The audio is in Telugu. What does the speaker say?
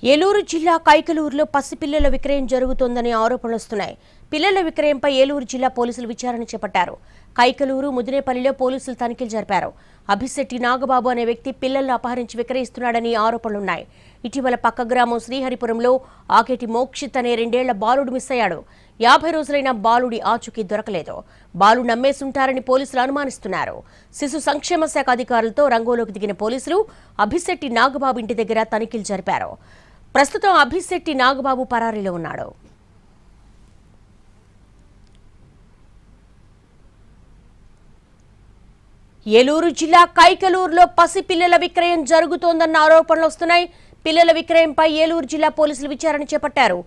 ఏలూరు జిల్లా కైకలూరులో పసిపిల్లల విక్రయం జరుగుతోందని ఆరోపణలు వస్తున్నాయి. పిల్లల విక్రయంపై ఏలూరు జిల్లా పోలీసులు విచారణ చేపట్టారు. కైకలూరు ముదినేపల్లిలో పోలీసులు తనిఖీలు జరిపారు. అభిశెట్టి నాగబాబు అనే వ్యక్తి పిల్లలను అపహరించి విక్రయిస్తున్నాడని ఆరోపణలున్నాయి. ఇటీవల పక్క గ్రామం శ్రీహరిపురంలో ఆకేటి మోక్షిత్ అనే 2 ఏళ్ల బాలుడు మిస్ అయ్యాడు. 50 రోజులైన బాలుడి ఆచూకీ దొరకలేదు. బాలు నమ్మేసుంటారని పోలీసులు అనుమానిస్తున్నారు. శిశు సంక్షేమ శాఖ అధికారులతో రంగంలోకి దిగిన పోలీసులు అభిశెట్టి నాగబాబు ఇంటి దగ్గర తనిఖీలు జరిపారు. ప్రస్తుతం అభిశెట్టి నాగబాబు పరారీలో ఉన్నాడు. ఏలూరు జిల్లా కైకలూరులో పసిపిల్లల విక్రయం జరుగుతోందన్న ఆరోపణలు వస్తున్నాయి. పిల్లల విక్రయంపై ఏలూరు జిల్లా పోలీసులు విచారణ చేపట్టారు.